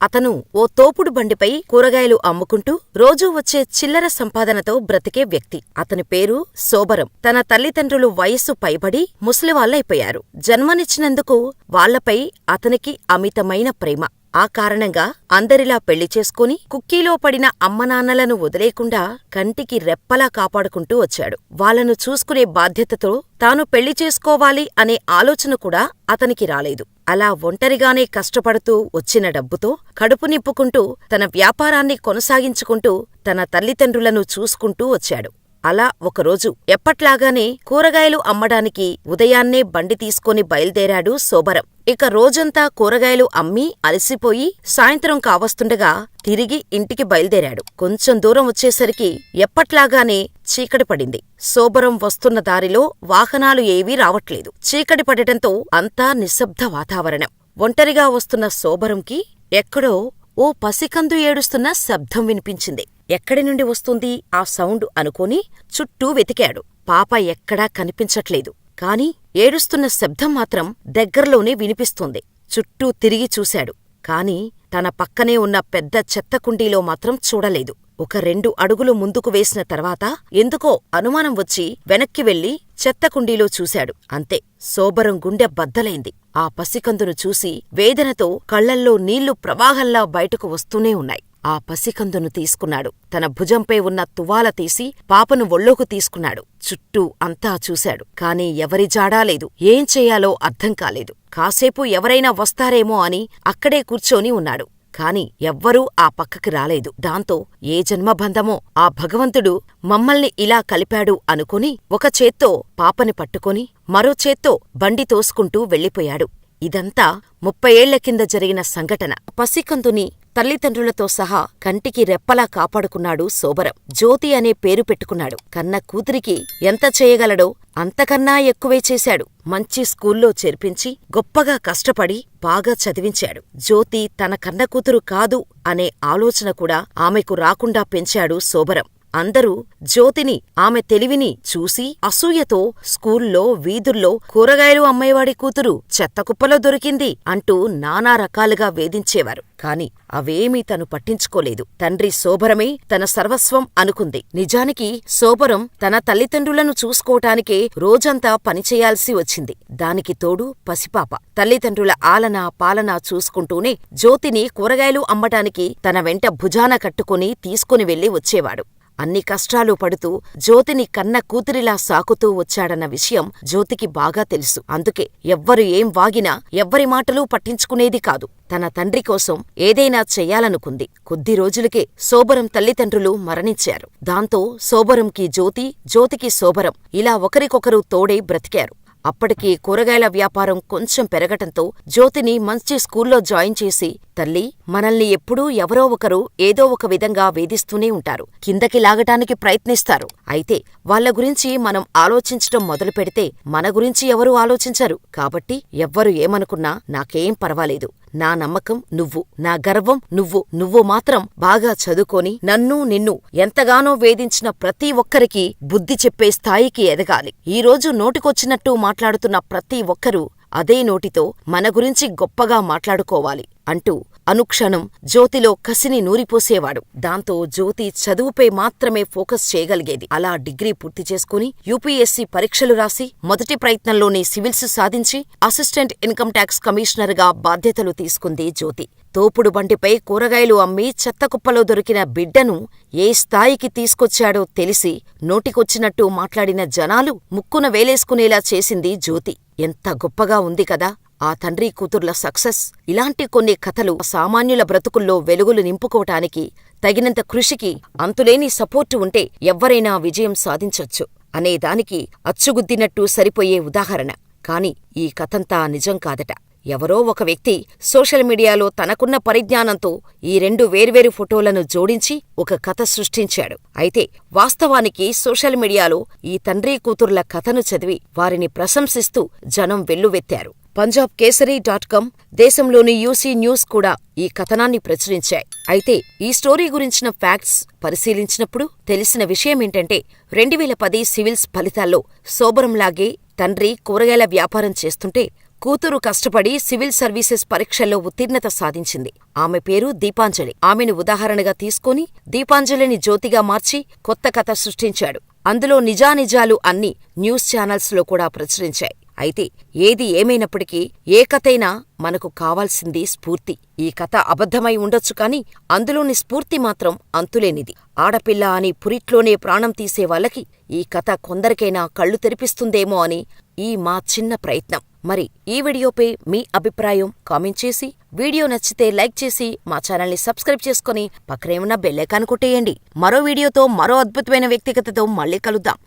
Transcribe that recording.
అతను ఓ తోపుడు బండిపై కూరగాయలు అమ్ముకుంటూ రోజూ వచ్చే చిల్లర సంపాదనతో బ్రతికే వ్యక్తి. అతని పేరు సోబరం. తన తల్లిదండ్రులు వయస్సు పైబడి ముసలివాళ్ళైపోయారు. జన్మనిచ్చినందుకు వాళ్లపై అతనికి అమితమైన ప్రేమ. ఆ కారణంగా అందరిలా పెళ్లి చేసుకుని కుక్కీలో పడిన అమ్మనాన్నలను వదిలేకుండా కంటికి రెప్పలా కాపాడుకుంటూ వచ్చాడు. వాళ్లను చూసుకునే బాధ్యతతో తాను పెళ్లి చేసుకోవాలి అనే ఆలోచన కూడా అతనికి రాలేదు. అలా ఒంటరిగానే కష్టపడుతూ వచ్చిన డబ్బుతో కడుపు నింపుకుంటూ తన వ్యాపారాన్ని కొనసాగించుకుంటూ తన తల్లిదండ్రులను చూసుకుంటూ వచ్చాడు. అలా ఒకరోజు ఎప్పట్లాగానే కూరగాయలు అమ్మడానికి ఉదయాన్నే బండి తీసుకొని బయల్దేరాడు సోబరం. ఇక రోజంతా కూరగాయలు అమ్మి అలసిపోయి సాయంత్రం కావస్తుండగా తిరిగి ఇంటికి బయల్దేరాడు. కొంచెం దూరం వచ్చేసరికి ఎప్పట్లాగానే చీకటి పడింది. సోబరం వస్తున్న దారిలో వాహనాలు ఏవీ రావట్లేదు. చీకటి పడటంతో అంతా నిశ్శబ్ద వాతావరణం. ఒంటరిగా వస్తున్న సోబరంకి ఎక్కడో ఓ పసికందు ఏడుస్తున్న శబ్దం వినిపించింది. ఎక్కడి నుండి వస్తుంది ఆ సౌండ్ అనుకుని చుట్టూ వెతికాడు. పాప ఎక్కడా కనిపించట్లేదు. కాని ఏడుస్తున్న శబ్దం మాత్రం దగ్గర్లోనే వినిపిస్తుంది. చుట్టూ తిరిగి చూశాడు. కాని తన పక్కనే ఉన్న పెద్ద చెత్తకుండీలో మాత్రం చూడలేదు. ఒక 2 అడుగులు ముందుకు వేసిన తర్వాత ఎందుకో అనుమానం వచ్చి వెనక్కి వెళ్లి చెత్తకుండీలో చూశాడు. అంతే, సోబరం గుండె బద్దలైంది. ఆ పసికందును చూసి వేదనతో కళ్లల్లో నీళ్లు ప్రవాహంలా బయటకు వస్తూనే ఉన్నాయి. ఆ పసికందును తీసుకున్నాడు. తన భుజంపై ఉన్న తువాల తీసి పాపను ఒళ్ళోకి తీసుకున్నాడు. చుట్టూ అంతా చూశాడు. కాని ఎవరి జాడా లేదు. ఏం చెయ్యాలో అర్థం కాలేదు. కాసేపు ఎవరైనా వస్తారేమో అని అక్కడే కూర్చొని ఉన్నాడు. కాని ఎవ్వరూ ఆ పక్కకి రాలేదు. దాంతో ఏ జన్మబంధమో ఆ భగవంతుడు మమ్మల్ని ఇలా కలిపాడు అనుకుని ఒక చేత్తో పాపని పట్టుకొని మరో చేత్తో బండి తోసుకుంటూ వెళ్ళిపోయాడు. ఇదంతా 30 ఏళ్ల కింద జరిగిన సంఘటన. పసికందుని తల్లిదండ్రులతో సహా కంటికి రెప్పలా కాపాడుకున్నాడు సోబరం. జ్యోతి అనే పేరు పెట్టుకున్నాడు. కన్న కూతురికి ఎంత చేయగలడో అంతకన్నా ఎక్కువే చేశాడు. మంచి స్కూల్లో చేర్పించి గొప్పగా కష్టపడి బాగా చదివించాడు. జ్యోతి తన కన్న కూతురు కాదు అనే ఆలోచన కూడా ఆమెకు రాకుండా పెంచాడు సోబరం. అందరూ జ్యోతిని, ఆమె తెలివిని చూసి అసూయతో స్కూల్లో, వీధుల్లో కూరగాయలు అమ్మేవాడి కూతురు చెత్తకుప్పలో దొరికింది అంటూ నానా రకాలుగా వేధించేవారు. కాని అవేమీ తను పట్టించుకోలేదు. తండ్రి సోబరమే తన సర్వస్వం అనుకుంది. నిజానికి సోబరం తన తల్లిదండ్రులను చూసుకోటానికే రోజంతా పనిచేయాల్సి వచ్చింది. దానికి తోడు పసిపాప. తల్లిదండ్రుల ఆలనా పాలనా చూసుకుంటూనే జ్యోతిని కూరగాయలు అమ్మటానికి తన వెంట భుజాన కట్టుకుని తీసుకుని వెళ్లి వచ్చేవాడు. అన్ని కష్టాలు పడుతూ జ్యోతిని కన్న కూతురిలా సాకుతూ వచ్చాడన్న విషయం జ్యోతికి బాగా తెలుసు. అందుకే ఎవ్వరు ఏం వాగినా ఎవ్వరి మాటలూ పట్టించుకునేది కాదు. తన తండ్రి కోసం ఏదైనా చెయ్యాలనుకుంది. కొద్ది రోజులకే సోబరం తల్లిదండ్రులు మరణించారు. దాంతో సోబరంకి జ్యోతి, జ్యోతికి సోబరం ఇలా ఒకరికొకరు తోడై బ్రతికారు. అప్పటికి కూరగాయల వ్యాపారం కొంచెం పెరగటంతో జ్యోతిని మంచి స్కూల్లో జాయిన్ చేసి, తల్లి, మనల్ని ఎప్పుడూ ఎవరో ఒకరు ఏదో ఒక విధంగా వేధిస్తూనే ఉంటారు. కిందకి లాగటానికి ప్రయత్నిస్తారు. అయితే వాళ్ల గురించి మనం ఆలోచించటం మొదలు పెడితే మన గురించి ఎవరూ ఆలోచించరు. కాబట్టి ఎవ్వరు ఏమనుకున్నా నాకేం పర్వాలేదు. నా నమ్మకం నువ్వు, నా గర్వం నువ్వు. నువ్వు మాత్రం బాగా చదువుకొని నన్ను, నిన్ను ఎంతగానో వేధించిన ప్రతి ఒక్కరికి బుద్ధి చెప్పే స్థాయికి ఎదగాలి. ఈరోజు నోటికొచ్చినట్టు మాట్లాడుతున్న ప్రతి ఒక్కరూ అదే నోటితో మన గురించి గొప్పగా మాట్లాడుకోవాలి అంటూ అనుక్షణం జ్యోతిలో కసిని నూరిపోసేవాడు. దాంతో జ్యోతి చదువుపై మాత్రమే ఫోకస్ చేయగలిగేది. అలా డిగ్రీ పూర్తి చేసుకుని యూపీఎస్సీ పరీక్షలు రాసి మొదటి ప్రయత్నంలోనే సివిల్స్ సాధించి అసిస్టెంట్ ఇన్కమ్ ట్యాక్స్ కమిషనర్గా బాధ్యతలు తీసుకుంది జ్యోతి. తోపుడు బండిపై కూరగాయలు అమ్మి చెత్తకుప్పలో దొరికిన బిడ్డను ఏ స్థాయికి తీసుకొచ్చాడో తెలిసి నోటికొచ్చినట్టు మాట్లాడిన జనాలు ముక్కున వేలేసుకునేలా చేసింది జ్యోతి. ఎంత గొప్పగా ఉంది కదా ఆ తండ్రి కూతుర్ల సక్సెస్. ఇలాంటి కొన్ని కథలు సామాన్యుల బ్రతుకుల్లో వెలుగులు నింపుకోటానికి, తగినంత కృషికి అంతులేని సపోర్టు ఉంటే ఎవ్వరైనా విజయం సాధించొచ్చు అనేదానికి అచ్చుగుద్దినట్టు సరిపోయే ఉదాహరణ. కాని ఈ కథంతా నిజం కాదట. ఎవరో ఒక వ్యక్తి సోషల్ మీడియాలో తనకున్న పరిజ్ఞానంతో ఈ 2 వేర్వేరు ఫోటోలను జోడించి ఒక కథ సృష్టించాడు. అయితే వాస్తవానికి సోషల్ మీడియాలో ఈ తండ్రి కూతుర్ల కథను చదివి వారిని ప్రశంసిస్తూ జనం వెల్లువెత్తారు. punjabkesari.com, దేశంలోని యూసీ న్యూస్ కూడా ఈ కథనాన్ని ప్రచురించాయి. అయితే ఈ స్టోరీ గురించిన ఫ్యాక్ట్స్ పరిశీలించినప్పుడు తెలిసిన విషయమేంటంటే 2010 సివిల్స్ ఫలితాల్లో సోబరంలాగే తండ్రి కూరగాయల వ్యాపారం చేస్తుంటే కూతురు కష్టపడి సివిల్ సర్వీసెస్ పరీక్షల్లో ఉత్తీర్ణత సాధించింది. ఆమె పేరు దీపాంజలి. ఆమెను ఉదాహరణగా తీసుకొని దీపాంజలిని జ్యోతిగా మార్చి కొత్త కథ సృష్టించాడు. అందులో నిజానిజాలు అన్నీ న్యూస్ ఛానల్స్లో కూడా ప్రచురించాయి. అయితే ఏది ఏమైనప్పటికీ ఏ కథైనా మనకు కావాల్సింది స్ఫూర్తి. ఈ కథ అబద్ధమై ఉండొచ్చు కాని అందులోని స్ఫూర్తి మాత్రం అంతులేనిది. ఆడపిల్ల అని పురిట్లోనే ప్రాణం తీసేవాళ్ళకి ఈ కథ కొందరికైనా కళ్ళు తెరిపిస్తుందేమో అని ఈ మా చిన్న ప్రయత్నం. మరి ఈ వీడియోపై మీ అభిప్రాయం కామెంట్ చేసి, వీడియో నచ్చితే లైక్ చేసి మా ఛానల్ని సబ్స్క్రైబ్ చేసుకుని పక్కనే ఉన్న బెల్ ఐకాన్ కొట్టేయండి. మరో వీడియోతో మరో అద్భుతమైన వ్యక్తిగతతో మళ్ళీ కలుద్దాం.